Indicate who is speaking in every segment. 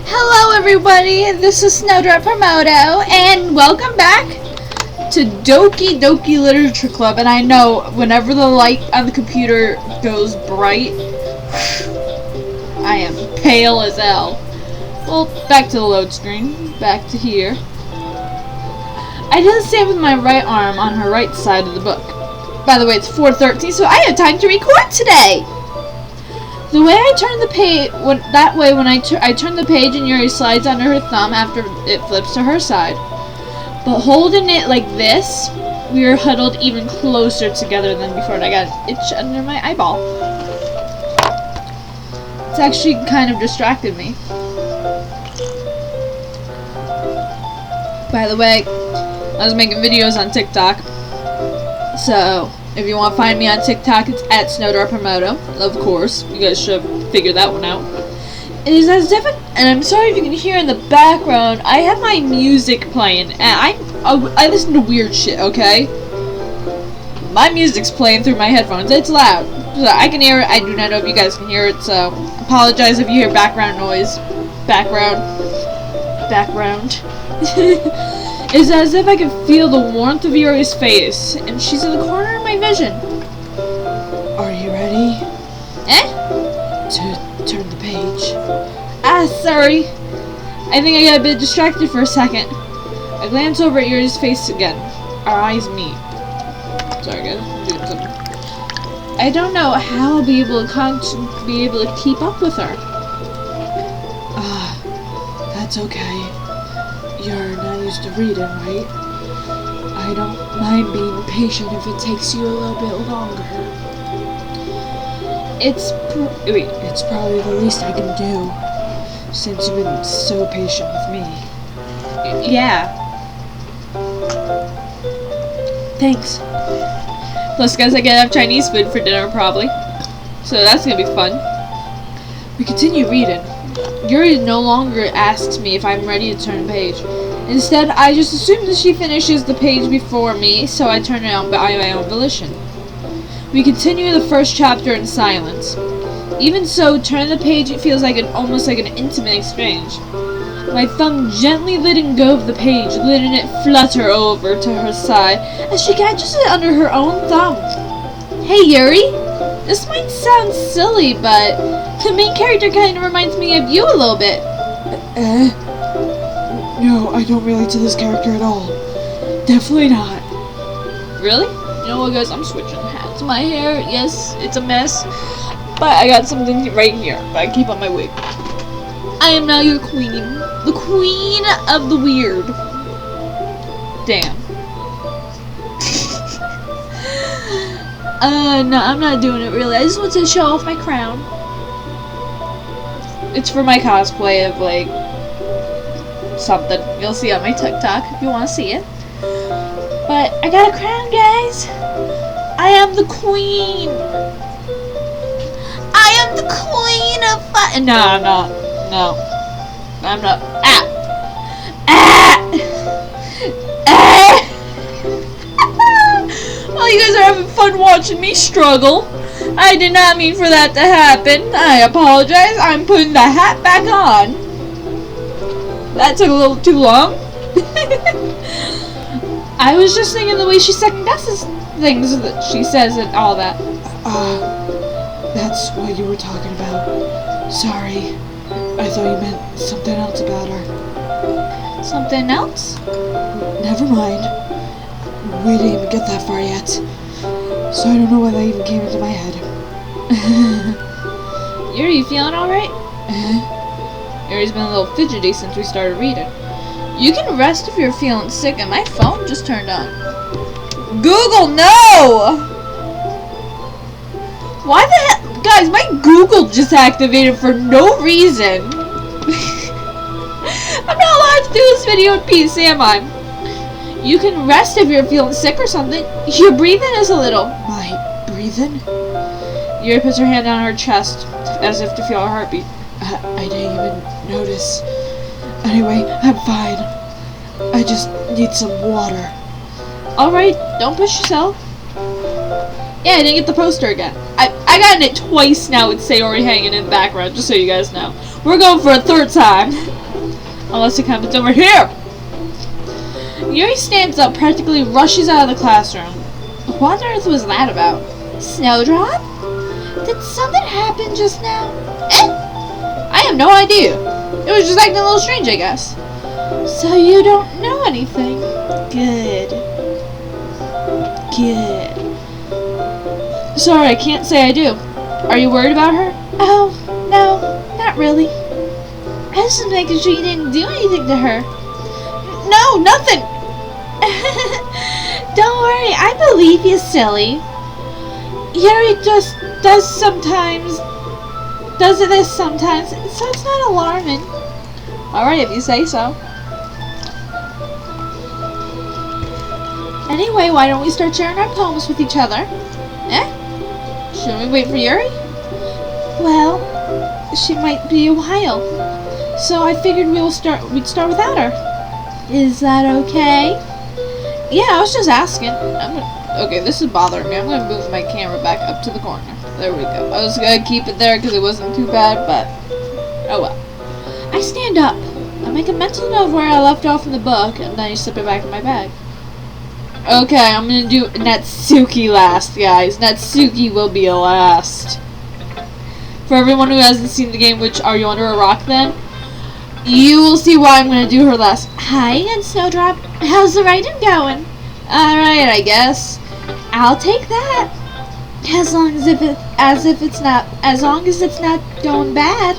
Speaker 1: Hello everybody, this is Snowdrop Promoto, and welcome back to Doki Doki Literature Club. And I know, whenever the light on the computer goes bright, I am pale as hell. Well, back to the load screen, back to here. I did the same with my right arm on her right side of the book. By the way, it's 4:13, so I have time to record today! The way I turn the page, when I turn the page and Yuri slides under her thumb after it flips to her side. But holding it like this, we are huddled even closer together than before, and I got an itch under my eyeball. It's actually kind of distracted me. By the way, I was making videos on TikTok, so if you want to find me on TikTok, it's at Snowdrop Promoto. Of course, you guys should have figured that one out. It is as different, and I'm sorry if you can hear in the background. I have my music playing, and I listen to weird shit. Okay, my music's playing through my headphones. It's loud, so I can hear it. I do not know if you guys can hear it, so apologize if you hear background noise. Background. It's as if I can feel the warmth of Yuri's face, and she's in the corner of my vision.
Speaker 2: Are you ready? To turn the page.
Speaker 1: Sorry. I think I got a bit distracted for a second. I glance over at Yuri's face again. Our eyes meet. Sorry guys, I'm doing something. I don't know how I'll be able to keep up with her.
Speaker 2: That's okay. You're not used to reading, right? I don't mind being patient if it takes you a little bit longer. It's probably the least I can do, since you've been so patient with me.
Speaker 1: Yeah.
Speaker 2: Thanks.
Speaker 1: Plus, guys, I get to have Chinese food for dinner, probably. So that's gonna be fun.
Speaker 2: We continue reading.
Speaker 1: Yuri no longer asks me if I'm ready to turn the page. Instead, I just assume that she finishes the page before me, so I turn it on by my own volition. We continue the first chapter in silence. Even so, turning the page, it feels like almost like an intimate exchange. My thumb gently letting go of the page, letting it flutter over to her side as she catches it under her own thumb. Hey Yuri, this might sound silly, but the main character kind of reminds me of you a little bit.
Speaker 2: No, I don't relate to this character at all. Definitely not.
Speaker 1: Really? You know what, guys? I'm switching hats. My hair, yes, it's a mess, but I got something right here. I keep on my wig. I am now your queen. The queen of the weird. Damn. No, I'm not doing it really. I just want to show off my crown. It's for my cosplay of, like, something. You'll see on my TikTok if you want to see it. But I got a crown, guys. I am the queen. I am the queen of fun. No, I'm not. No. I'm not. Well, you guys are having fun watching me struggle. I did not mean for that to happen. I apologize. I'm putting the hat back on. That took a little too long. I was just thinking the way she second guesses things that she says and all that.
Speaker 2: That's what you were talking about. Sorry. I thought you meant something else about her.
Speaker 1: Something else?
Speaker 2: Never mind. We didn't even get that far yet. So I don't know why that even came into my head.
Speaker 1: Yuri, you feeling alright? Yuri's been a little fidgety since we started reading. You can rest if you're feeling sick, and my phone just turned on. Google, no! Why the hell? Guys, my Google just activated for no reason. I'm not allowed to do this video in peace, am I? You can rest if you're feeling sick or something. Your breathing is a little.
Speaker 2: My breathing?
Speaker 1: Yuri puts her hand on her chest, as if to feel her heartbeat.
Speaker 2: I didn't even notice. Anyway, I'm fine. I just need some water.
Speaker 1: Alright, don't push yourself. Yeah, I didn't get the poster again. I gotten it twice now with Sayori hanging in the background, just so you guys know. We're going for a third time. Unless it comes over here. Yuri stands up, practically rushes out of the classroom. What on earth was that about? Snowdrop? Did something happen just now? I have no idea. It was just acting a little strange, I guess. So you don't know anything? Good. Good. Sorry, I can't say I do. Are you worried about her? Oh, no, not really. I was just making sure you didn't do anything to her. No, nothing! Don't worry, I believe you, silly. Yuri just does this sometimes, so it's not alarming. Alright, if you say so. Anyway, why don't we start sharing our poems with each other? Should we wait for Yuri? Well, she might be a while. So I figured we'd start without her. Is that okay? Yeah, I was just asking. Okay, this is bothering me. I'm gonna move my camera back up to the corner. There we go. I was gonna keep it there because it wasn't too bad, but oh well. I stand up. I make a mental note of where I left off in the book, and then I slip it back in my bag. Okay, I'm gonna do Natsuki last, guys. Natsuki will be last. For everyone who hasn't seen the game, which are you under a rock then? You will see why I'm gonna do her last. Hi again, Snowdrop. How's the writing going? Alright, I guess. I'll take that. As long as it's not going bad.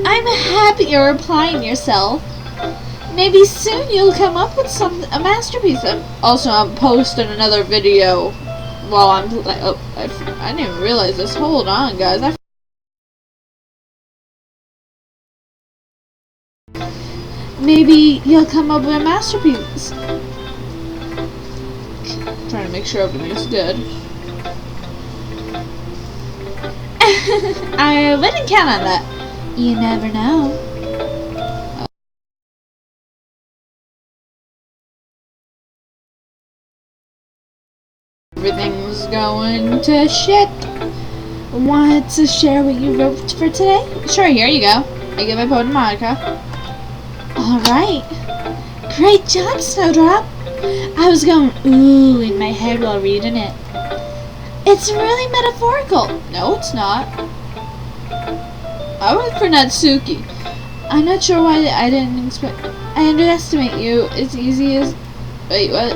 Speaker 1: I'm happy you're applying yourself. Maybe soon you'll come up with a masterpiece. Also, I'm posting another video while I'm I didn't even realize this. Hold on, guys. Maybe you'll come up with a masterpiece. Trying to make sure everything's good. I wouldn't count on that. You never know. Everything's going to shit. Want to share what you wrote for today? Sure, here you go. I give my poem to Monica. Alright. Great job, Snowdrop. I was going ooh in my head while reading it. It's really metaphorical. No, it's not. I went for Natsuki. I'm not sure why I didn't expect. I underestimate you. It's easy as. Wait, what?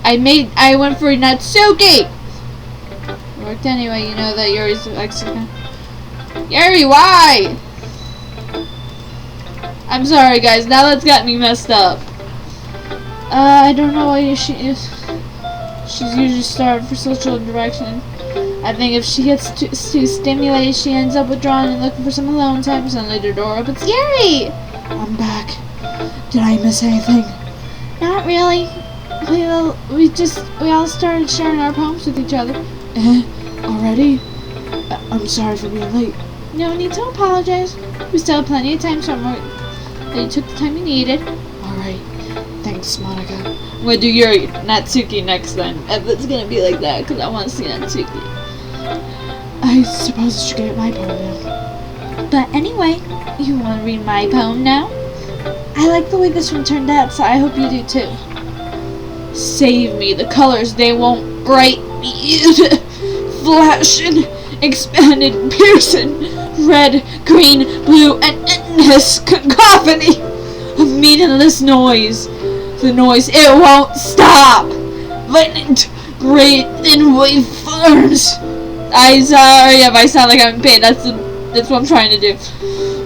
Speaker 1: I went for Natsuki! Worked anyway, you know that Yuri's Mexican. Yuri, why? I'm sorry, guys. Now that's got me messed up. I don't know why she is. She's usually starved for social interaction. I think if she gets too stimulated, she ends up withdrawing and looking for some alone time. Suddenly the door opens. Yuri!
Speaker 2: I'm back. Did I miss anything?
Speaker 1: Not really. We all started sharing our poems with each other.
Speaker 2: Already? I'm sorry for being late.
Speaker 1: No need to apologize. We still have plenty of time, so I'm worried that you took the time you needed.
Speaker 2: Alright. Thanks, Monica.
Speaker 1: I'm gonna do your Natsuki next then. It's gonna be like that, because I want to see Natsuki.
Speaker 2: I suppose I should get my poem now.
Speaker 1: But anyway, you want to read my poem now? I like the way this one turned out, so I hope you do too. Save me, the colors, they won't bright me. Flashing, expanded, piercing, red, green, blue, and endless cacophony of meaningless noise. The noise, it won't stop. Violent, great, thin waveforms. I'm sorry if I sound like I'm in pain. That's what I'm trying to do.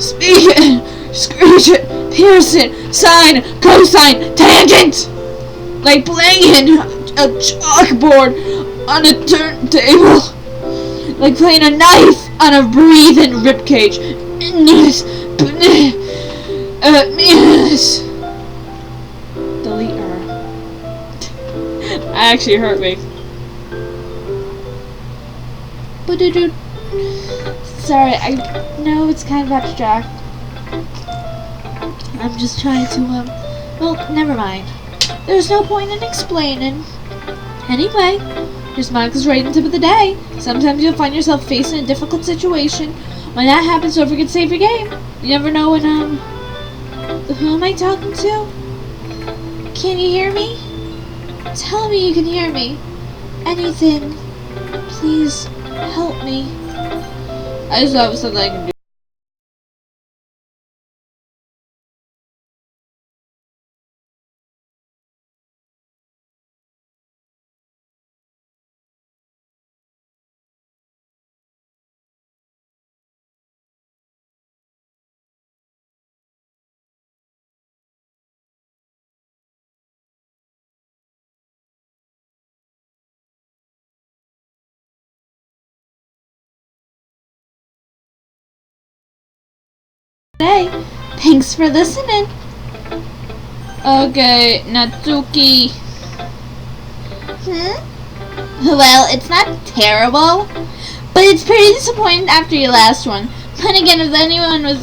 Speaker 1: Speaking, screeching, piercing, sine, cosine, tangent. Like playing a chalkboard on a turntable. Like playing a knife on a breathing ribcage. Delete her. That actually hurt me. Sorry, I know it's kind of abstract. I'm just trying to, well, never mind. There's no point in explaining. Anyway, here's Monica's writing tip of the day. Sometimes you'll find yourself facing a difficult situation When that happens, don't forget to save your game. You never know when, who am I talking to? Can you hear me? Tell me you can hear me. Anything. Please, help me. I just have something I can do. Hey, thanks for listening. Okay, Natsuki. Well, it's not terrible, but it's pretty disappointing after your last one. Then again, if anyone was,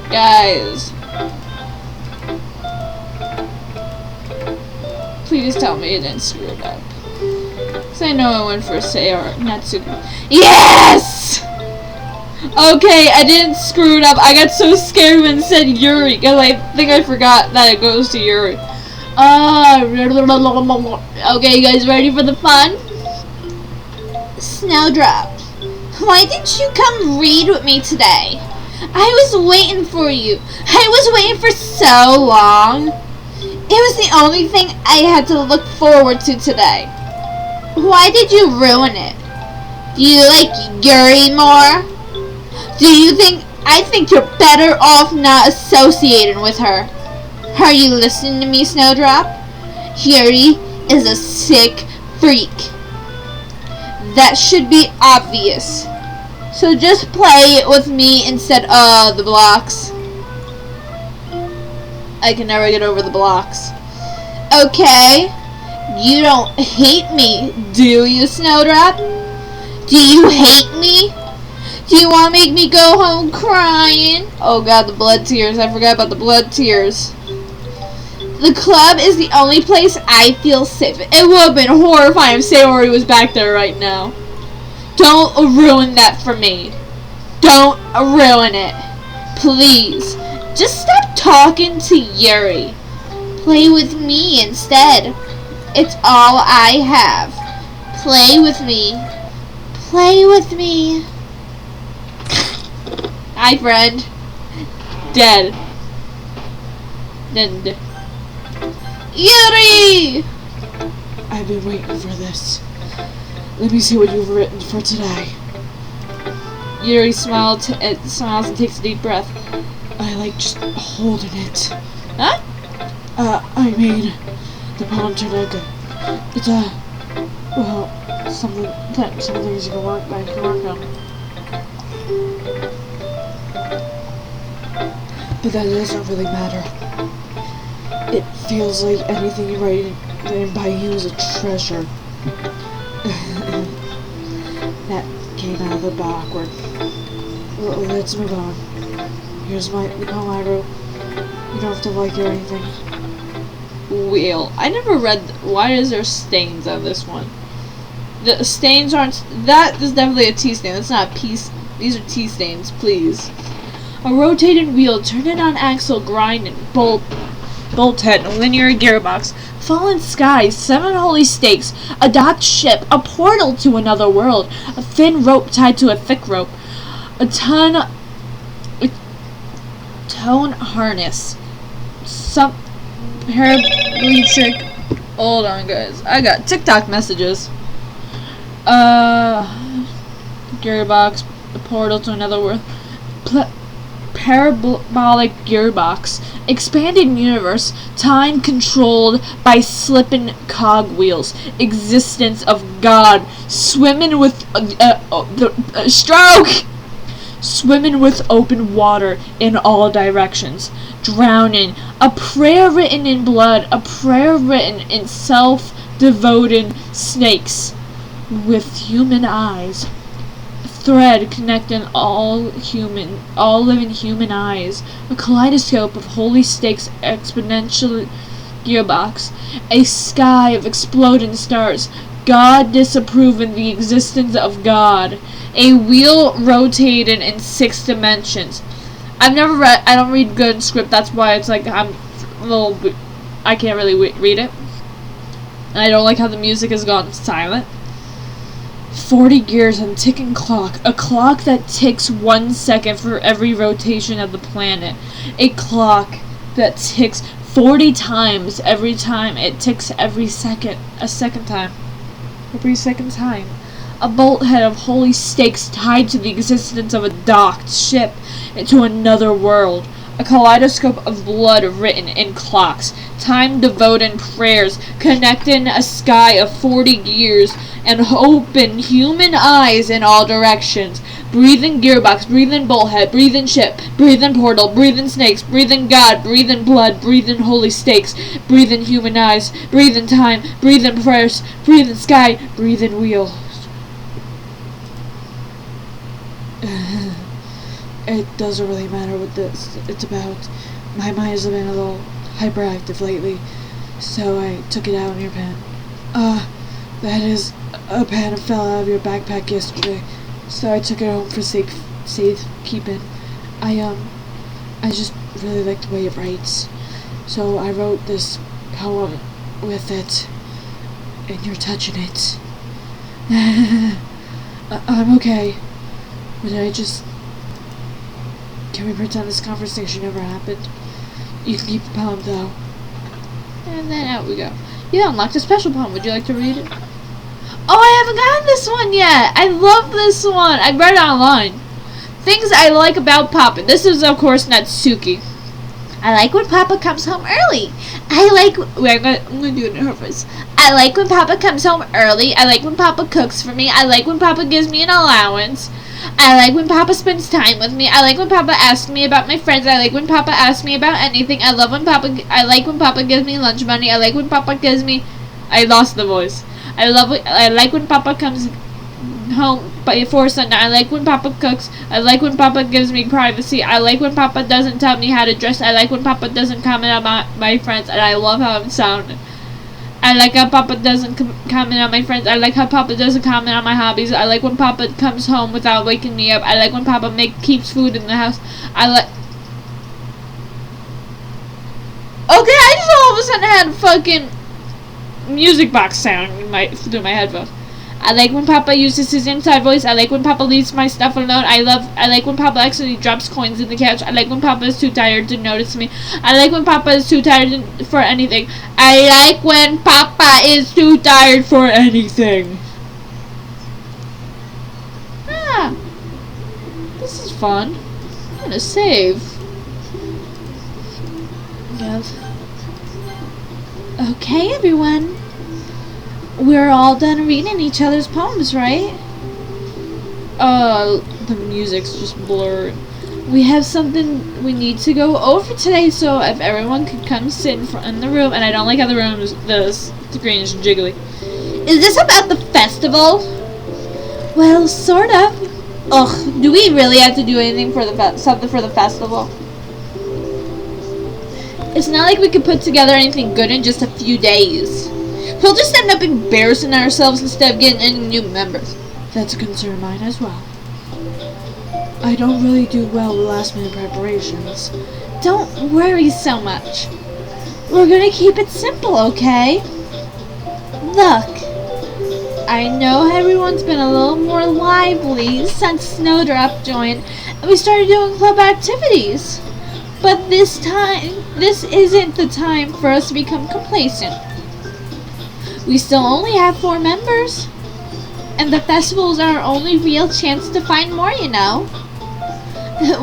Speaker 1: guys, please tell me you didn't screw it up. Cause I know I went for Sayori, Natsuki. Yes! Okay, I didn't screw it up. I got so scared when it said Yuri, because I think I forgot that it goes to Yuri. Okay, you guys ready for the fun? Snowdrop, why didn't you come read with me today? I was waiting for you. I was waiting for so long. It was the only thing I had to look forward to today. Why did you ruin it? Do you like Yuri more? Do you think I think you're better off not associating with her? Are you listening to me, Snowdrop? Yuri is a sick freak. That should be obvious. So just play it with me instead of the blocks. I can never get over the blocks. Okay. You don't hate me, do you, Snowdrop? Do you hate me? Do you want to make me go home crying? Oh god, the blood tears. I forgot about the blood tears. The club is the only place I feel safe. It would have been horrifying if Sayori was back there right now. Don't ruin that for me. Don't ruin it. Please. Just stop talking to Yuri. Play with me instead. It's all I have. Play with me. Play with me. Hi, friend. Dead. Dead. Yuri!
Speaker 2: I've been waiting for this. Let me see what you've written for today.
Speaker 1: Yuri smiles and takes a deep breath.
Speaker 2: I like just holding it.
Speaker 1: Huh?
Speaker 2: I mean, the poem turned out good. It's well, some things you can work on. But that doesn't really matter. It feels like anything you write by you is a treasure. That came out of the backward. Well, let's move on. Here's the poem I wrote. You don't have to like it or anything.
Speaker 1: Wheel. I never read. Why is there stains on this one? The stains aren't. That is definitely a T stain. That's not a P. These are T stains, please. A rotating wheel, turning on axle, grinding, bolt head, linear gearbox, fallen skies, 7 holy stakes, a docked ship, a portal to another world, a thin rope tied to a thick rope, a tone harness, some parabolic. Hold on, guys. I got TikTok messages. Gearbox, a portal to another world. Parabolic gearbox, expanding universe, time controlled by slipping cogwheels, existence of God, swimming with stroke, swimming with open water in all directions, drowning, a prayer written in blood, a prayer written in self-devoted snakes with human eyes. Thread connecting all living human eyes, a kaleidoscope of holy stakes, exponential gearbox, a sky of exploding stars, God disapproving the existence of God. A wheel rotated in 6 dimensions. I don't read good script, that's why it's like I'm a little bit, I can't really read it. And I don't like how the music has gone silent. 40 gears and ticking clock. A clock that ticks 1 second for every rotation of the planet. A clock that ticks 40 times every time it ticks every second. A second time. Every second time. A bolthead of holy stakes tied to the existence of a docked ship into another world. A kaleidoscope of blood written in clocks. Time devoted prayers connecting a sky of 40 gears and open human eyes in all directions. Breathing gearbox, breathing bolthead, breathing ship, breathing portal, breathing snakes, breathing God, breathing blood, breathing holy stakes, breathing human eyes, breathing time, breathing prayers, breathing sky, breathing wheel.
Speaker 2: It doesn't really matter what it's about. My mind has been a little hyperactive lately, so I took it out on your pen. That is a pen that fell out of your backpack yesterday, so I took it home for safekeeping. I just really like the way it writes, so I wrote this poem with it, and you're touching it. I'm okay, but can we pretend this conversation never happened? You can keep the poem, though.
Speaker 1: And then out we go. You unlocked a special poem. Would you like to read it? Oh, I haven't gotten this one yet. I love this one. I read it online. Things I like about Papa. This is, of course, Natsuki. I like when Papa comes home early. I'm gonna do it in her voice. I like when Papa comes home early. I like when Papa cooks for me. I like when Papa gives me an allowance. I like when Papa spends time with me. I like when Papa asks me about my friends. I like when Papa asks me about anything. I like when Papa gives me lunch money. I like when Papa gives me... I lost the voice. I like when Papa comes home before sundown. I like when Papa cooks. I like when Papa gives me privacy. I like when Papa doesn't tell me how to dress. I like when Papa doesn't comment on my friends. And I love how I'm sounding. I like how Papa doesn't comment on my friends. I like how Papa doesn't comment on my hobbies. I like when Papa comes home without waking me up. I like when Papa keeps food in the house. Okay, I just all of a sudden had a fucking music box sound through my headphones. I like when Papa uses his inside voice. I like when Papa leaves my stuff alone. I like when Papa actually drops coins in the couch. I like when Papa is too tired to notice me. I like when Papa is too tired for anything. I like when Papa is too tired for anything. This is fun. I'm gonna save. Yes. Okay, everyone. We're all done reading each other's poems, right? The music's just blurred. We have something we need to go over today, so if everyone could come sit in the room, and I don't like how the screen is jiggly. Is this about the festival? Well, sort of. Ugh, do we really have to do anything for something for the festival? It's not like we could put together anything good in just a few days. We'll just end up embarrassing ourselves instead of getting any new members.
Speaker 2: That's a concern of mine as well. I don't really do well with last-minute preparations.
Speaker 1: Don't worry so much. We're gonna keep it simple, okay? Look, I know everyone's been a little more lively since Snowdrop joined and we started doing club activities. But this isn't the time for us to become complacent. We still only have 4 members. And the festival's our only real chance to find more, you know.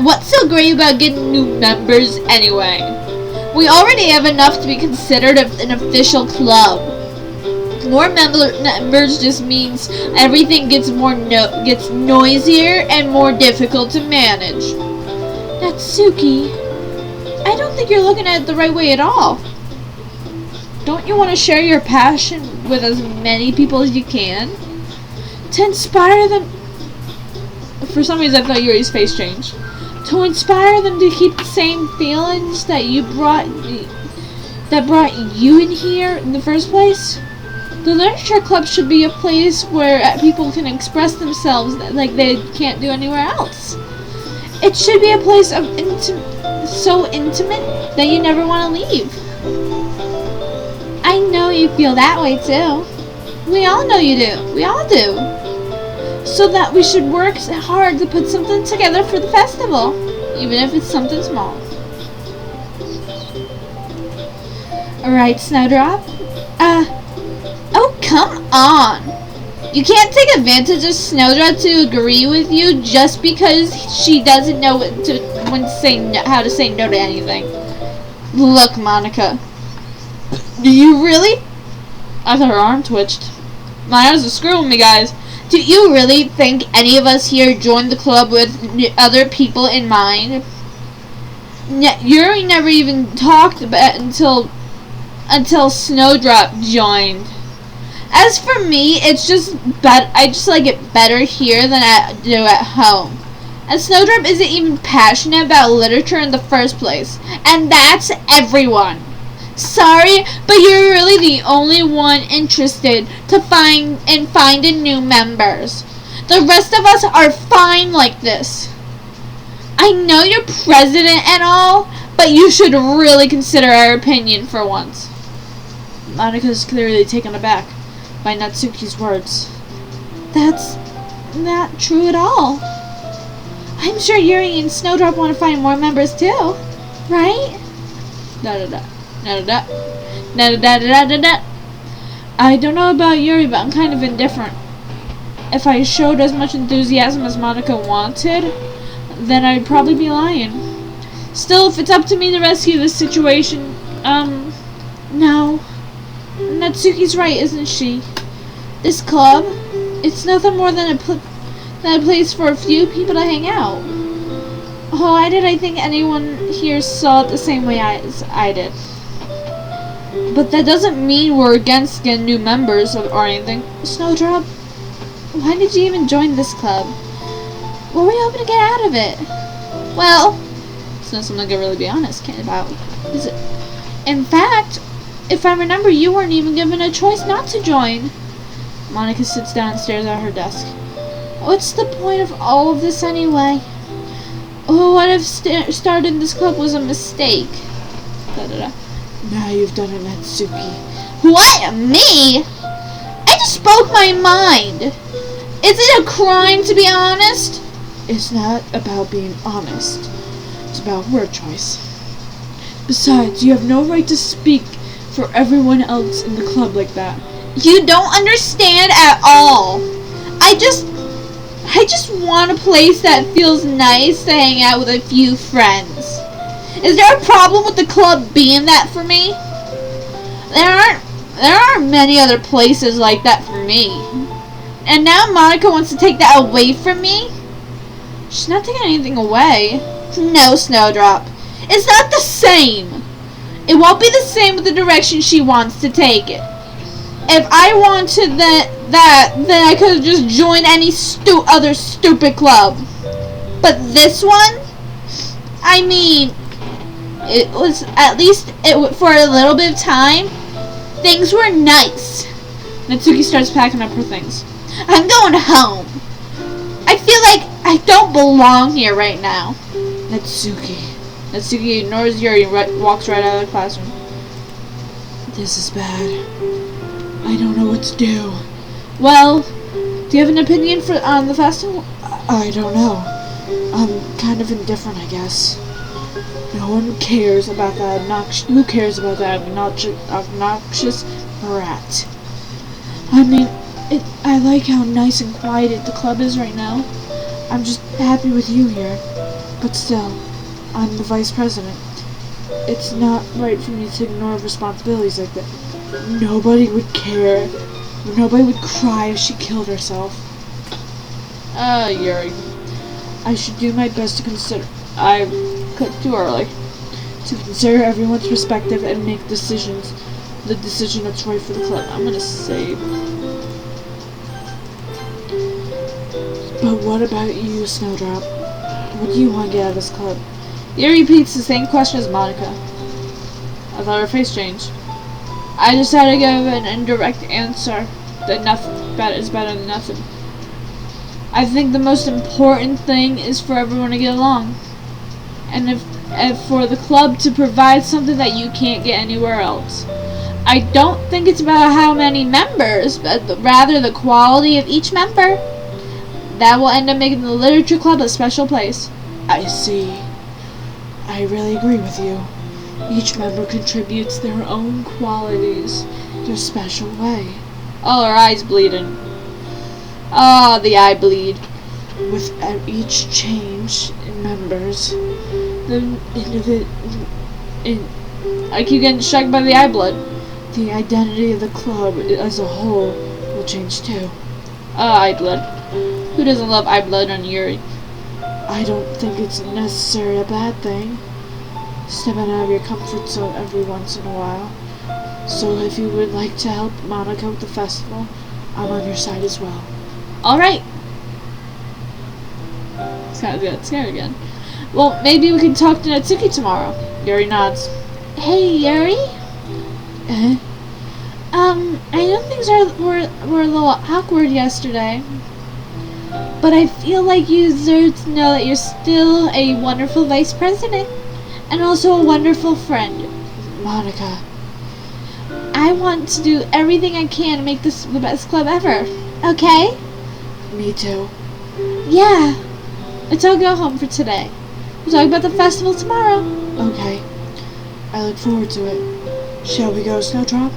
Speaker 1: What's so great about getting new members anyway? We already have enough to be considered an official club. More members just means everything gets noisier and more difficult to manage. Natsuki, I don't think you're looking at it the right way at all. Don't you want to share your passion with as many people as you can? To inspire them... For some reason I thought Yuri's face changed. To inspire them to keep the same feelings that brought you in here in the first place? The literature club should be a place where people can express themselves like they can't do anywhere else. It should be a place of so intimate that you never want to leave. I know you feel that way too. We all know you do. We all do. So that we should work hard to put something together for the festival, even if it's something small. Alright, Snowdrop? Oh, come on! You can't take advantage of Snowdrop to agree with you just because she doesn't know how to say no to anything. Look, Monica. Do you really? I thought her arm twitched. My eyes are screwing me, guys. Do you really think any of us here joined the club with other people in mind? Yuri never even talked about it until Snowdrop joined. As for me, it's just I just like it better here than I do at home. And Snowdrop isn't even passionate about literature in the first place. And that's everyone. Sorry, but you're really the only one interested to find new members. The rest of us are fine like this. I know you're president and all, but you should really consider our opinion for once. Monica's clearly taken aback by Natsuki's words. That's not true at all. I'm sure Yuri and Snowdrop want to find more members too, right? Da-da-da. Da-da-da. Da-da-da-da-da-da. I don't know about Yuri, but I'm kind of indifferent. If I showed as much enthusiasm as Monica wanted, then I'd probably be lying. Still, if it's up to me to rescue this situation, no. Natsuki's right, isn't she? This club, it's nothing more than a place for a few people to hang out. Oh, why did I think anyone here saw it the same way as I did? But that doesn't mean we're against getting new members or anything. Snowdrop, why did you even join this club? What were you hoping to get out of it? Well, it's not something I can really be honest about, is it? In fact, if I remember, you weren't even given a choice not to join. Monica sits down and stares at her desk. What's the point of all of this anyway? Oh, what if starting this club was a mistake? Da-da-da.
Speaker 2: Now you've done it, Natsuki.
Speaker 1: What? Me? I just spoke my mind. Is it a crime to be honest?
Speaker 2: It's not about being honest. It's about word choice. Besides, you have no right to speak for everyone else in the club like that.
Speaker 1: You don't understand at all. I just want a place that feels nice to hang out with a few friends. Is there a problem with the club being that for me? There aren't many other places like that for me. And now Monica wants to take that away from me? She's not taking anything away. No, Snowdrop. It's not the same. It won't be the same with the direction she wants to take it. If I wanted then I could have just joined any other stupid club. But this one, I mean, it was at least for a little bit of time. Things were nice. Natsuki starts packing up her things. I'm going home. I feel like I don't belong here right now. Natsuki ignores Yuri and walks right out of the classroom.
Speaker 2: This is bad. I don't know what to do.
Speaker 1: Well, do you have an opinion on the festival?
Speaker 2: I don't know. I'm kind of indifferent, I guess. No one cares about that who cares about that obnoxious brat? I mean, I like how nice and quiet the club is right now. I'm just happy with you here. But still, I'm the vice president. It's not right for me to ignore responsibilities like that. Nobody would care. Nobody would cry if she killed herself.
Speaker 1: Yuri.
Speaker 2: I should do my best to consider. I cut too early. To consider everyone's perspective and make decisions. The decision that's right for the club. I'm gonna save. But what about you, Snowdrop? What do you want to get out of this club?
Speaker 1: Yuri repeats the same question as Monica. I thought her face changed. I decided to give an indirect answer that nothing is better than nothing. I think the most important thing is for everyone to get along. And for the club to provide something that you can't get anywhere else. I don't think it's about how many members, but rather the quality of each member. That will end up making the literature club a special place.
Speaker 2: I see. I really agree with you. Each member contributes their own qualities, their special way.
Speaker 1: Oh, her eye's bleeding. Oh, the eye bleed.
Speaker 2: With each change in members,
Speaker 1: I keep getting struck by the eye blood.
Speaker 2: The identity of the club as a whole will change too.
Speaker 1: Eye blood. Who doesn't love eye blood on Yuri?
Speaker 2: I don't think it's necessarily a bad thing. Stepping out of your comfort zone every once in a while. So if you would like to help Monica with the festival, I'm on your side as well.
Speaker 1: Alright. It's kind of good. Scared again. Well, maybe we can talk to Natsuki tomorrow. Yuri nods. Hey, Yuri? I know things were a little awkward yesterday. But I feel like you deserve to know that you're still a wonderful vice president. And also a wonderful friend.
Speaker 2: Monica.
Speaker 1: I want to do everything I can to make this the best club ever. Okay?
Speaker 2: Me too.
Speaker 1: Yeah. Let's all go home for today. We'll talk about the festival tomorrow.
Speaker 2: Okay. I look forward to it. Shall we go, Snowdrop?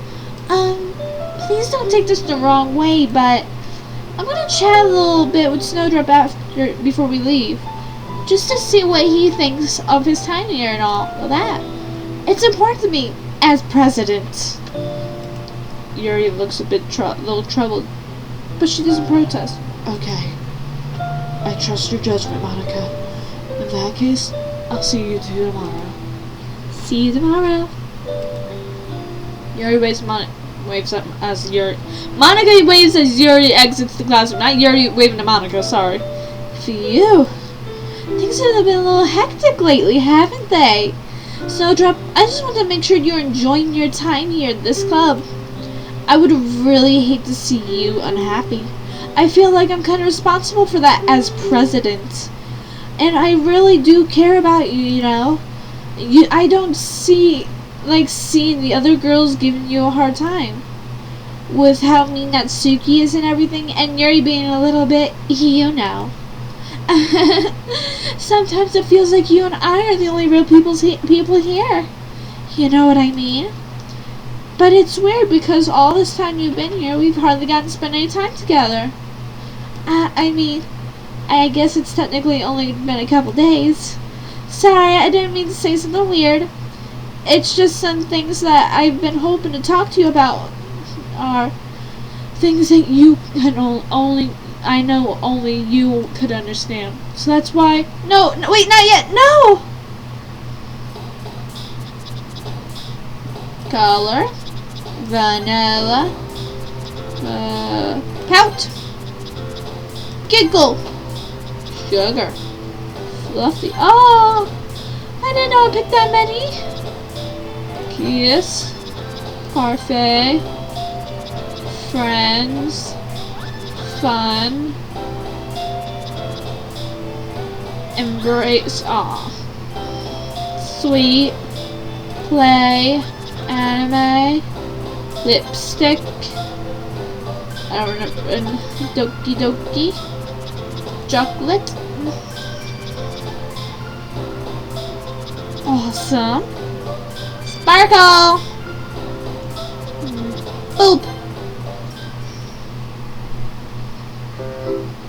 Speaker 1: Please don't take this the wrong way, but I'm gonna chat a little bit with Snowdrop before we leave. Just to see what he thinks of his time here and all of that. It's important to me as president. Yuri looks a little troubled, but she doesn't protest.
Speaker 2: Okay. I trust your judgment, Monica. In that case, I'll see you two tomorrow.
Speaker 1: See you tomorrow. Yuri waves up as Yuri. Monica waves as Yuri exits the classroom. Not Yuri waving to Monica, sorry. For you. Things have been a little hectic lately, haven't they? Snowdrop, I just want to make sure you're enjoying your time here at this club. I would really hate to see you unhappy. I feel like I'm kind of responsible for that as president. And I really do care about you, you know. I don't seeing the other girls giving you a hard time. With how mean Natsuki is and everything, and Yuri being a little bit, you know. Sometimes it feels like you and I are the only real people here. You know what I mean? But it's weird because all this time you've been here, we've hardly gotten to spend any time together. I guess it's technically only been a couple days. Sorry, I didn't mean to say something weird. It's just some things that I've been hoping to talk to you about are things that you can I know only you could understand. So that's why... No, wait, not yet. No! Color. Vanilla. Pout. Giggle. Sugar. Fluffy. Oh! I didn't know I picked that many. Kiss. Parfait. Friends. Fun. Embrace. Aw. Sweet. Play. Anime. Lipstick. I don't remember. Doki Doki. Chocolate. Awesome. Sparkle. Boop.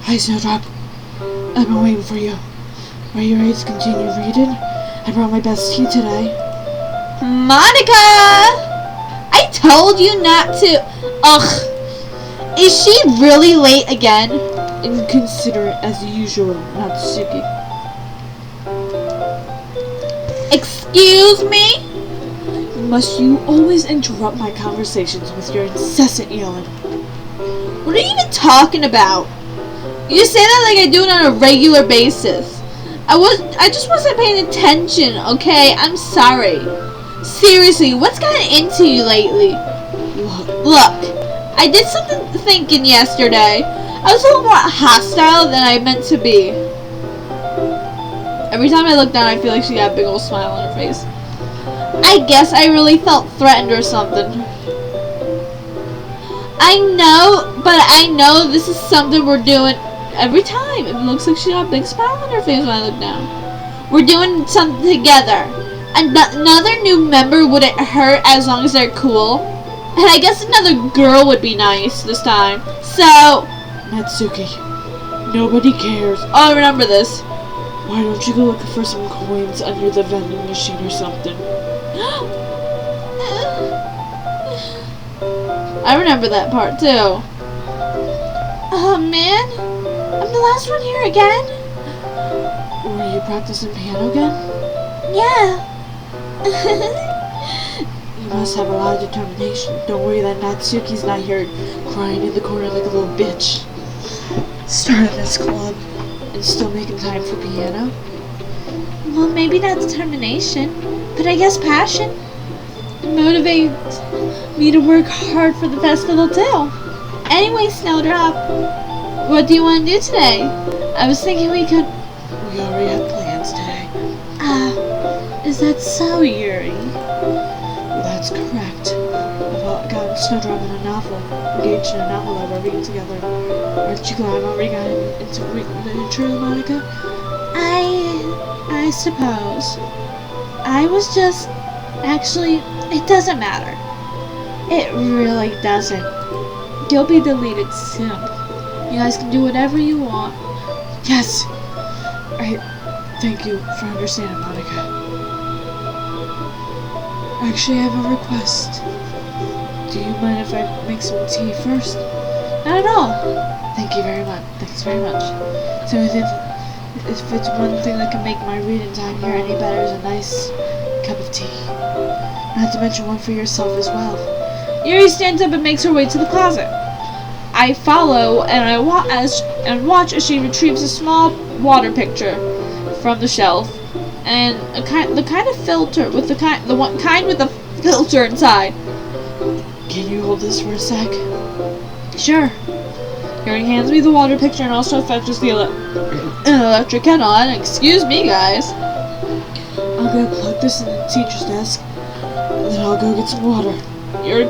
Speaker 2: Hi, Snowdrop. I've been waiting for you. Are you ready to continue reading? I brought my best tea today.
Speaker 1: Monica! I told you not to. Ugh. Is she really late again?
Speaker 2: Inconsiderate as usual, Natsuki.
Speaker 1: Excuse me?
Speaker 2: Must you always interrupt my conversations with your incessant yelling?
Speaker 1: What are you even talking about? You say that like I do it on a regular basis. I just wasn't paying attention, okay? I'm sorry. Seriously, what's gotten into you lately? Look, I did something thinking yesterday. I was a little more hostile than I meant to be. Every time I look down, I feel like she got a big old smile on her face. I guess I really felt threatened or something. I know this is something we're doing every time. It looks like she got a big smile on her face when I look down. We're doing something together. Another new member wouldn't hurt as long as they're cool. And I guess another girl would be nice this time. So...
Speaker 2: Natsuki, nobody cares.
Speaker 1: Oh, I remember this.
Speaker 2: Why don't you go looking for some coins under the vending machine or something?
Speaker 1: I remember that part too. Oh man, I'm the last one here again.
Speaker 2: Were you practicing piano again?
Speaker 1: Yeah.
Speaker 2: You must have a lot of determination. Don't worry that Natsuki's not here crying in the corner like a little bitch. Started this club and still making time for piano?
Speaker 1: Well, maybe not determination, but I guess passion. It motivates me to work hard for the festival too. Anyway, Snowdrop, what do you want to do today? I was thinking we could...
Speaker 2: We already have plans today.
Speaker 1: Is that so, Yuri?
Speaker 2: That's correct. I've gotten Snowdrop in a novel, engaged in a novel that we're reading together. Aren't you glad I've already gotten into literature, Monica?
Speaker 1: I suppose. I was just... Actually, it doesn't matter. It really doesn't. You'll be deleted soon. You guys can do whatever you want.
Speaker 2: Yes! Thank you for understanding, Monica. Actually, I have a request. Do you mind if I make some tea first?
Speaker 1: Not at all.
Speaker 2: Thank you very much. Thanks very much. So if it's one thing that can make my reading time here any better is a nice cup of tea. Not to mention one for yourself as well.
Speaker 1: Yuri stands up and makes her way to the closet. I follow and watch as she retrieves a small water pitcher from the shelf, and the kind of filter with the kind with the filter inside.
Speaker 2: Can you hold this for a sec?
Speaker 1: Sure. Yuri hands me the water pitcher and also fetches the electric kettle. And excuse me, guys.
Speaker 2: I'll go plug this in the teacher's desk, and then I'll go get some water.
Speaker 1: Yuri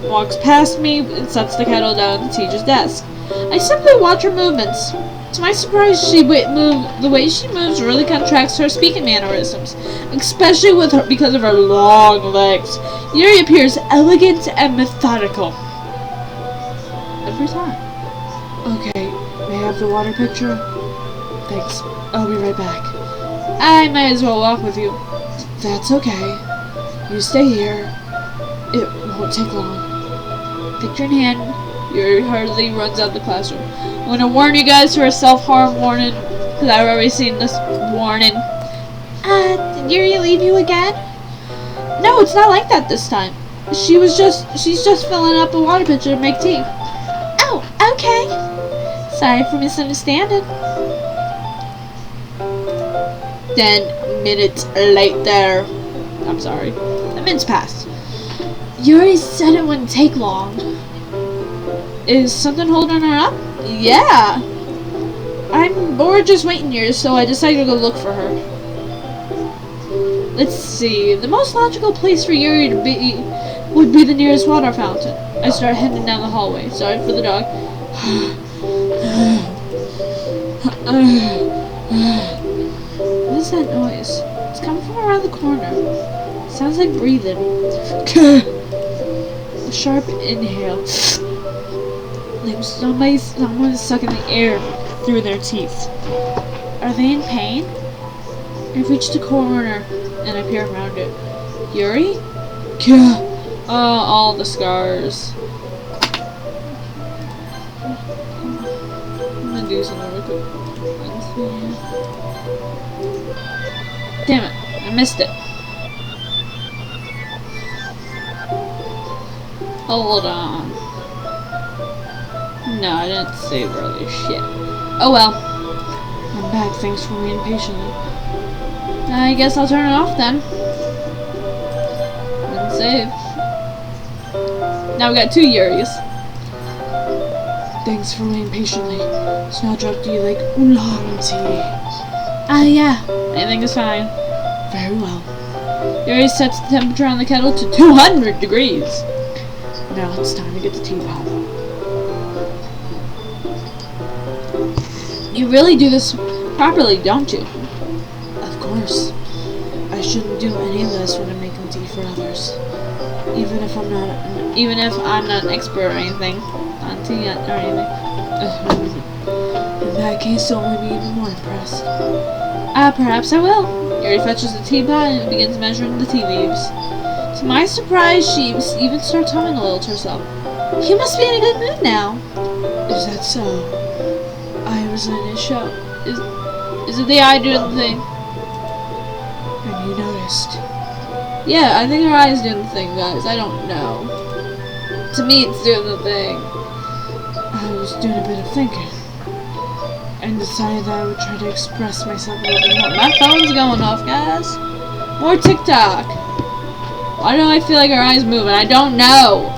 Speaker 1: walks past me and sets the kettle down at the teacher's desk. I simply watch her movements. To my surprise, the way she moves really contracts her speaking mannerisms, especially because of her long legs. Yuri appears elegant and methodical. Every time.
Speaker 2: Okay, may I have the water pitcher? Thanks. I'll be right back.
Speaker 1: I might as well walk with you.
Speaker 2: That's okay. You stay here. It won't take long.
Speaker 1: Picture in hand, Yuri hurriedly runs out the classroom. I'm gonna warn you guys for a self-harm warning, because I've already seen this warning. Did Yuri leave you again? No, it's not like that this time. She's just filling up a water pitcher to make tea. Oh, okay. Sorry for misunderstanding. 10 minutes later. I'm sorry. The minutes passed. Yuri said it wouldn't take long. Is something holding her up? Yeah. I'm bored just waiting here, so I decided to go look for her. Let's see. The most logical place for Yuri to be would be the nearest water fountain. I start heading down the hallway. Sorry for the dog. What is that noise? It's coming from around the corner. Sounds like breathing. A sharp inhale. Like someone is sucking the air through their teeth. Are they in pain? I've reached a corner and I peer around it. Yuri? Oh, all the scars. I'm gonna do something real quick. Damn it, I missed it. Hold on. No, I didn't save earlier. Shit. Oh well.
Speaker 2: I'm back, thanks for waiting patiently.
Speaker 1: I guess I'll turn it off then. And save. Now we got 2 Yuris.
Speaker 2: Thanks for waiting patiently. Snowdrop, do you like oolong tea?
Speaker 1: Yeah. Anything is fine.
Speaker 2: Very well.
Speaker 1: Yuri sets the temperature on the kettle to 200 degrees.
Speaker 2: Now it's time to get the teapot.
Speaker 1: You really do this properly, don't you?
Speaker 2: Of course. I shouldn't do any of this when I'm making tea for others. Even if I'm not an expert or anything on tea or anything. In that case, I'll only be even more impressed.
Speaker 1: Perhaps I will. Yuri fetches the teapot and begins measuring the tea leaves. To my surprise, she even starts humming a little to herself. You must be in a good mood now.
Speaker 2: Is that so? I was in a show.
Speaker 1: Is it the eye doing the thing?
Speaker 2: And you noticed?
Speaker 1: Yeah, I think her eye is doing the thing, guys. I don't know. To me, it's doing the thing.
Speaker 2: I was doing a bit of thinking. And decided that I would try to express myself a little bit more.
Speaker 1: My phone's going off, guys. More TikTok. Why do I feel like her eye's moving? I don't know.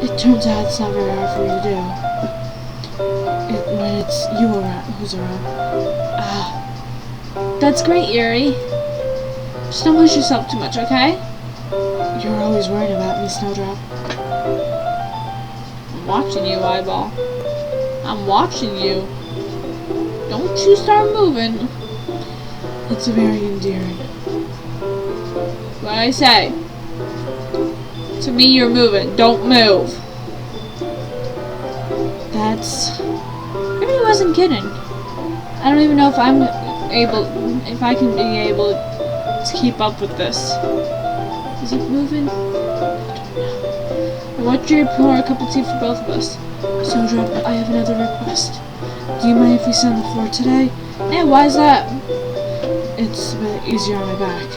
Speaker 2: It turns out it's not very hard for you to do. When it's you around, who's around.
Speaker 1: That's great, Yuri. Just don't push yourself too much, okay?
Speaker 2: You're always worried about me, Snowdrop.
Speaker 1: I'm watching you, Eyeball. I'm watching you. Don't you start moving.
Speaker 2: It's very endearing.
Speaker 1: What I say? To me, you're moving. Don't move.
Speaker 2: That's...
Speaker 1: Maybe I wasn't kidding. I don't even know if I can be able to keep up with this. Is it moving? I want you to pour a cup of tea for both of us.
Speaker 2: Snowdrop, I have another request. Do you mind if we sit on the floor today?
Speaker 1: Yeah, why is that?
Speaker 2: It's a bit easier on my back.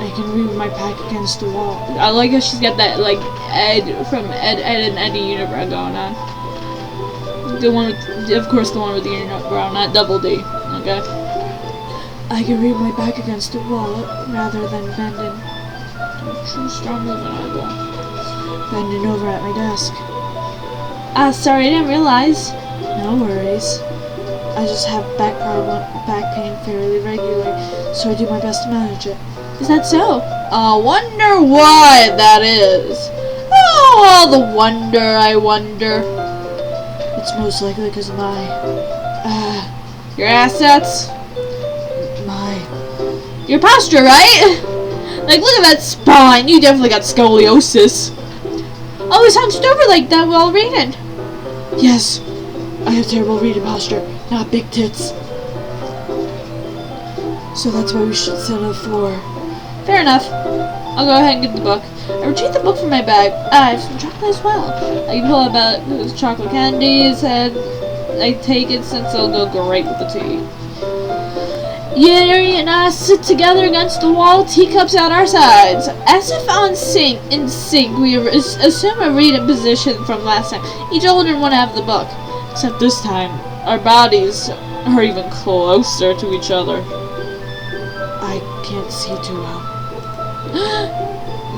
Speaker 2: I can read my back against the wall.
Speaker 1: I like how she's got that, like, Ed from Ed and Eddie unibrow going on. The one with, of course, the one with the unibrow, not Double D. Okay.
Speaker 2: I can read my back against the wall rather than bending.
Speaker 1: True strong movement, Eyeball.
Speaker 2: Bending over at my desk.
Speaker 1: Sorry, I didn't realize.
Speaker 2: No worries. I just have back pain fairly regularly, so I do my best to manage it.
Speaker 1: Is that so? I wonder why that is. Oh, all the wonder, I wonder.
Speaker 2: It's most likely because of my...
Speaker 1: your assets?
Speaker 2: Your
Speaker 1: posture, right? Like, look at that spine. You definitely got scoliosis. Always hunched over like that while reading.
Speaker 2: Yes, I have terrible reading posture, not big tits. So that's why we should sit on the floor.
Speaker 1: Fair enough. I'll go ahead and get the book. I retrieve the book from my bag. I have some chocolate as well. I can pull out those chocolate candies and I take it since it'll go great with the tea. Yuri and I sit together against the wall, teacups at our sides. As if in sync, we assume a reading position from last time. Each holding one half of the book. Except this time, our bodies are even closer to each other.
Speaker 2: I can't see too well.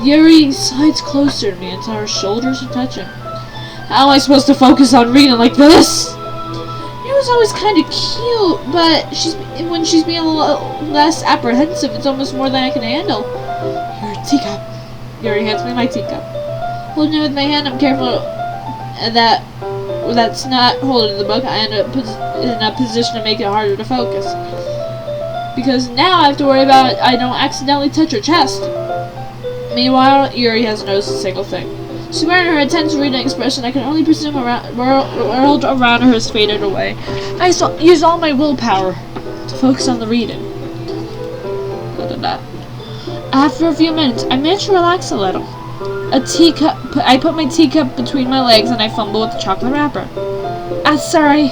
Speaker 1: Yuri slides closer to me until our shoulders are touching. How am I supposed to focus on reading like this? Yuri's always kind of cute, but when she's being a little less apprehensive, it's almost more than I can handle.
Speaker 2: Your teacup.
Speaker 1: Yuri hands me my teacup. Holding it with my hand, I'm careful that's not holding the book. I end up in a position to make it harder to focus. Because now I have to worry about I don't accidentally touch her chest. Meanwhile, Yuri hasn't noticed a single thing. She's wearing her intense reading expression. I can only presume world around her has faded away. I use all my willpower to focus on the reading. After a few minutes, I manage to relax a little. I put my teacup between my legs and I fumble with the chocolate wrapper. Sorry.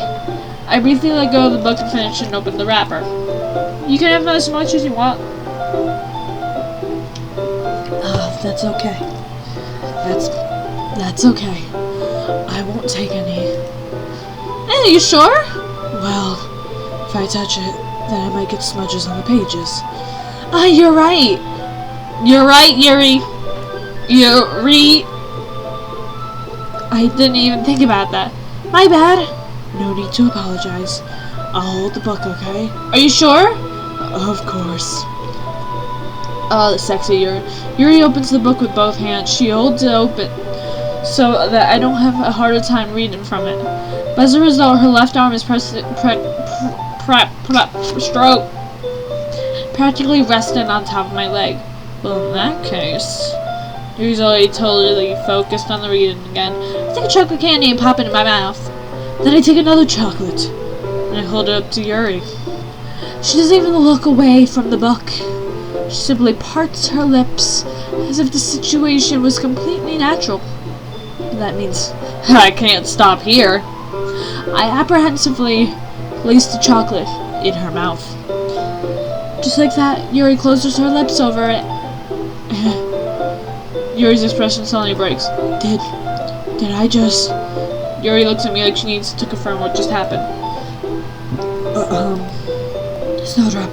Speaker 1: I briefly let go of the book to finish and open the wrapper. You can have as much as you want.
Speaker 2: That's okay. That's okay. I won't take any.
Speaker 1: Are you sure?
Speaker 2: Well, if I touch it, then I might get smudges on the pages.
Speaker 1: You're right. You're right, Yuri. Yuri. I didn't even think about that. My bad.
Speaker 2: No need to apologize. I'll hold the book, okay?
Speaker 1: Are you sure?
Speaker 2: Of course.
Speaker 1: Oh, the sexy Yuri. Yuri opens the book with both hands. She holds it open so that I don't have a harder time reading from it. But as a result, her left arm is practically resting on top of my leg. Well, in that case, Yuri's already totally focused on the reading again. I take a chocolate candy and pop it in my mouth. Then I take another chocolate and I hold it up to Yuri. She doesn't even look away from the book. She simply parts her lips as if the situation was completely natural. That means I can't stop here. I apprehensively place the chocolate in her mouth. Just like that, Yuri closes her lips over it. Yuri's expression suddenly breaks.
Speaker 2: Did I just...
Speaker 1: Yuri looks at me like she needs to confirm what just happened.
Speaker 2: Snowdrop.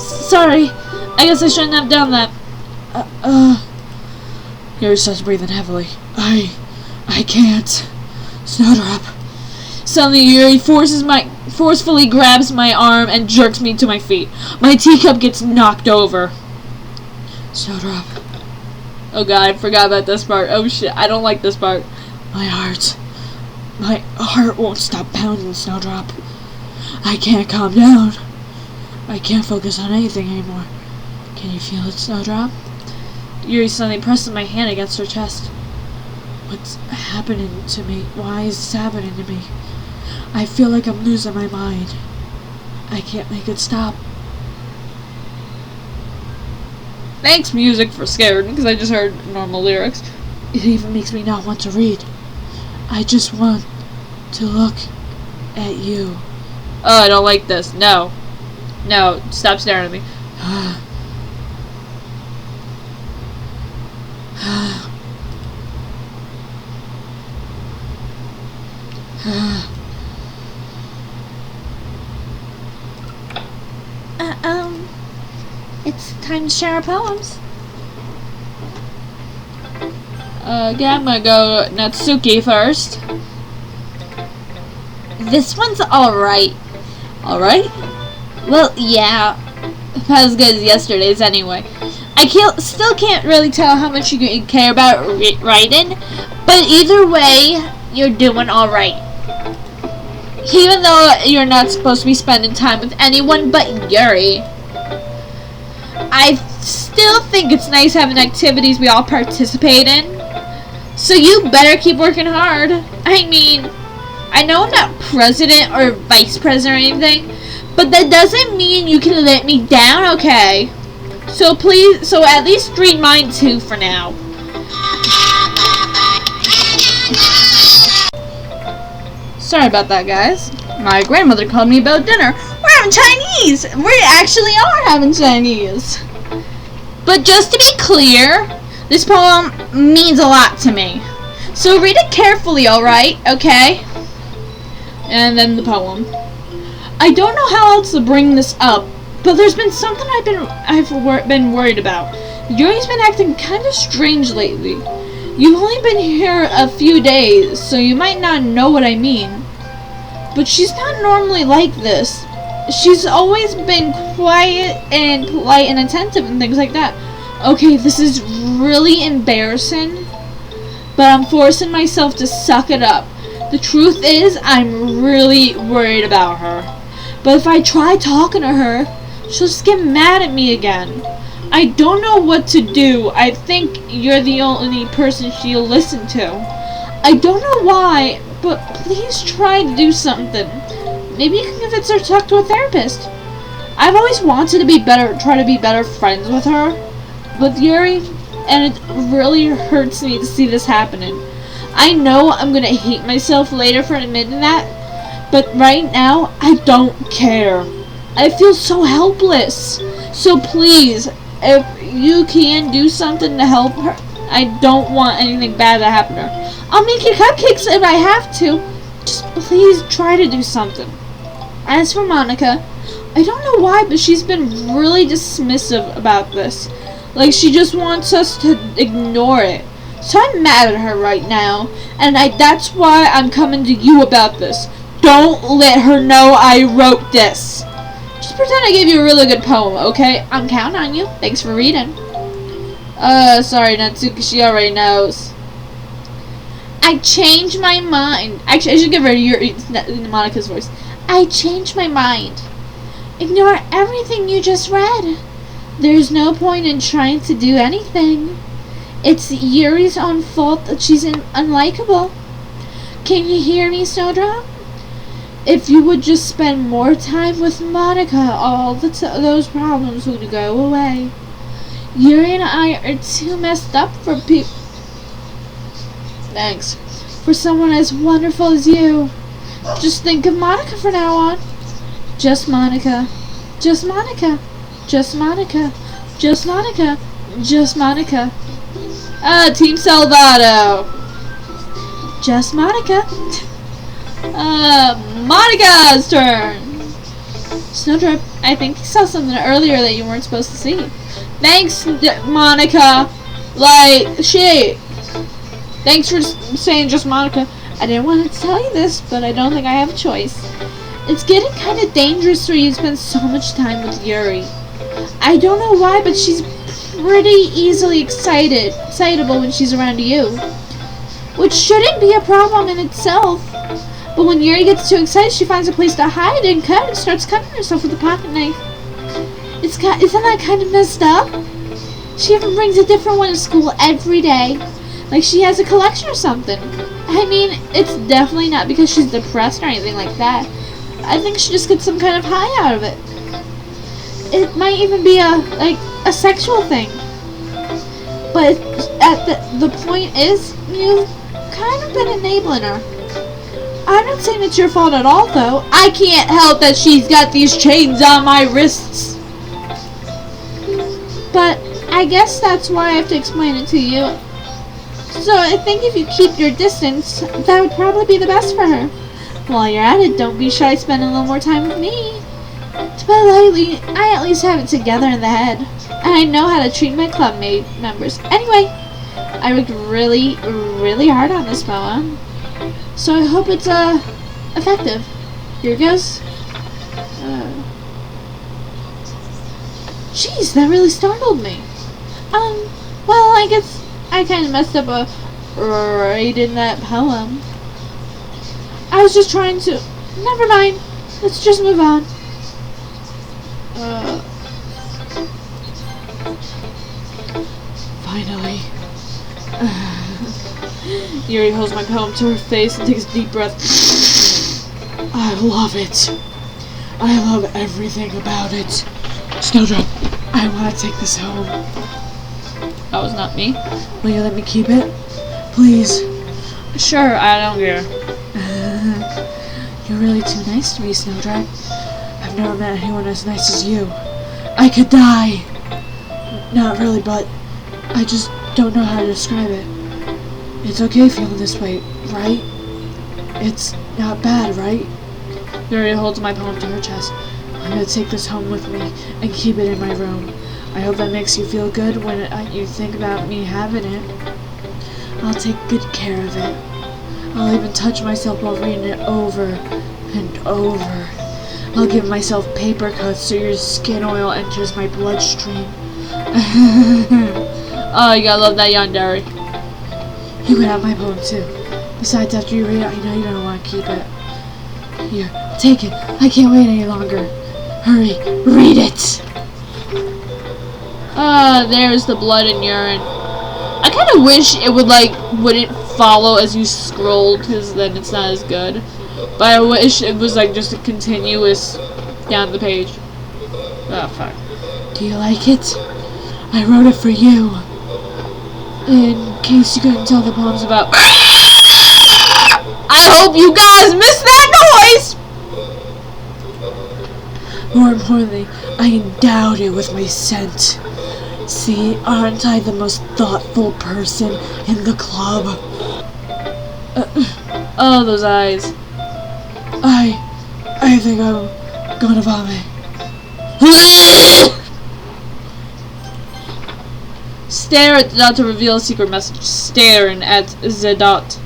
Speaker 1: Sorry. I guess I shouldn't have done that.
Speaker 2: Yuri starts breathing heavily. I can't. Snowdrop.
Speaker 1: Suddenly, Yuri forcefully grabs my arm and jerks me to my feet. My teacup gets knocked over.
Speaker 2: Snowdrop.
Speaker 1: Oh god, I forgot about this part. Oh shit, I don't like this part.
Speaker 2: My heart won't stop pounding, Snowdrop. I can't calm down. I can't focus on anything anymore. Can you feel it, Snowdrop?
Speaker 1: Yuri suddenly presses my hand against her chest.
Speaker 2: What's happening to me? Why is this happening to me? I feel like I'm losing my mind. I can't make it stop.
Speaker 1: Thanks, music, for scared, because I just heard normal lyrics.
Speaker 2: It even makes me not want to read. I just want to look at you.
Speaker 1: Oh, I don't like this. No. No, stop staring at me. It's time to share our poems. Okay, I'm gonna go Natsuki first. This one's alright. Alright? Well, yeah. Not as good as yesterday's anyway. I still can't really tell how much you care about writing, but either way, you're doing alright. Even though you're not supposed to be spending time with anyone but Yuri. I still think it's nice having activities we all participate in. So you better keep working hard. I mean, I know I'm not president or vice president or anything, but that doesn't mean you can let me down, okay? So please, at least read mine too for now. Sorry about that, guys. My grandmother called me about dinner. We're having Chinese! We actually are having Chinese! But just to be clear, this poem means a lot to me. So read it carefully, alright? Okay? And then the poem. I don't know how else to bring this up, but there's been something I've been worried about. Yuri's been acting kind of strange lately. You've only been here a few days, so you might not know what I mean. But she's not normally like this. She's always been quiet and polite and attentive and things like that. Okay, this is really embarrassing, but I'm forcing myself to suck it up. The truth is, I'm really worried about her. But if I try talking to her, she'll just get mad at me again. I don't know what to do. I think you're the only person she'll listen to. I don't know why, but please try to do something. Maybe you can convince her to talk to a therapist. I've always wanted to try to be better friends with her, with Yuri, and it really hurts me to see this happening. I know I'm gonna hate myself later for admitting that, but right now, I don't care. I feel so helpless. So please, if you can do something to help her, I don't want anything bad to happen to her. I'll make you cupcakes if I have to. Just please try to do something. As for Monica, I don't know why, but she's been really dismissive about this. Like she just wants us to ignore it. So I'm mad at her right now, and that's why I'm coming to you about this. Don't let her know I wrote this. Just pretend I gave you a really good poem, okay? I'm counting on you. Thanks for reading. Sorry, Natsuki, she already knows. I changed my mind. Actually, I should give her Monica's voice. I changed my mind. Ignore everything you just read. There's no point in trying to do anything. It's Yuri's own fault that she's unlikable. Can you hear me, Snowdrop? If you would just spend more time with Monica, all those problems would go away. Yuri and I are too messed up for Thanks. For someone as wonderful as you. Just think of Monica from now on. Just Monica. Just Monica. Just Monica. Just Monica. Just Monica. Team Salvato. Just Monica. Monica's turn. Snowdrop, I think you saw something earlier that you weren't supposed to see. Thanks, Monica. Like, shit. Thanks for saying just Monica. I didn't want to tell you this, but I don't think I have a choice. It's getting kind of dangerous for you to spend so much time with Yuri. I don't know why, but she's pretty easily excitable when she's around you. Which shouldn't be a problem in itself. But when Yuri gets too excited, she finds a place to hide and cut and starts cutting herself with a pocket knife. Isn't that kind of messed up? She even brings a different one to school every day. Like she has a collection or something. I mean, it's definitely not because she's depressed or anything like that. I think she just gets some kind of high out of it. It might even be a sexual thing. But the point is, you've kind of been enabling her. I'm not saying it's your fault at all, though. I can't help that she's got these chains on my wrists. But I guess that's why I have to explain it to you. So I think if you keep your distance, that would probably be the best for her. While you're at it, don't be shy spending a little more time with me. To put it lightly, I at least have it together in the head. And I know how to treat my club members. Anyway, I worked really, really hard on this poem. So I hope it's effective. Here goes. Jeez, that really startled me. Well, I guess I kind of messed up right in that poem. I was just trying to... Never mind. Let's just move on. Finally. Yuri holds my poem to her face and takes a deep breath. I love it. I love everything about it. Snowdrop, I want to take this home. That was not me. Will you let me keep it? Please. Sure, I don't care. You're really too nice to me, Snowdrop. I've never met anyone as nice as you. I could die. Not really, but I just don't know how to describe it. It's okay feeling this way, right? It's not bad, right? Yuri holds my poem to her chest. I'm gonna take this home with me and keep it in my room. I hope that makes you feel good when you think about me having it. I'll take good care of it. I'll even touch myself while reading it over and over. I'll give myself paper cuts so your skin oil enters my bloodstream. Oh, you gotta love that yandere. You can have my poem too. Besides, after you read it, I know you're gonna want to keep it. Here, take it. I can't wait any longer. Hurry, read it! There's the blood and urine. I kind of wish it wouldn't follow as you scrolled, because then it's not as good. But I wish it was just a continuous down the page. Oh, fuck. Do you like it? I wrote it for you. In case you couldn't tell, the poem's about... I hope you guys missed that noise! More importantly, I endowed it with my scent. See, aren't I the most thoughtful person in the club? Oh, those eyes. I think I'm gonna vomit. Stare at the dot to reveal a secret message. Staring at the dot.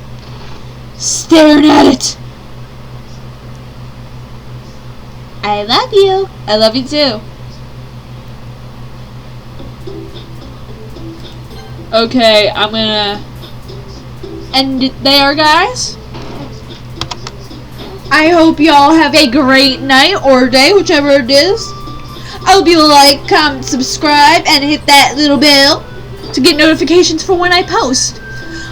Speaker 1: Staring at it! I love you. I love you too. Okay, I'm gonna end it there, guys. I hope y'all have a great night or day, whichever it is. I hope you like, comment, subscribe, and hit that little bell to get notifications for when I post.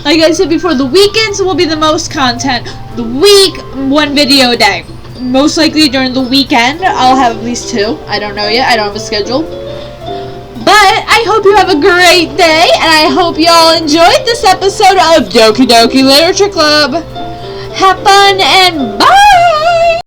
Speaker 1: Like I said before, the weekends will be the most content. The week, 1 video a day. Most likely during the weekend, I'll have at least 2. I don't know yet. I don't have a schedule. But I hope you have a great day, and I hope y'all enjoyed this episode of Doki Doki Literature Club. Have fun, and bye!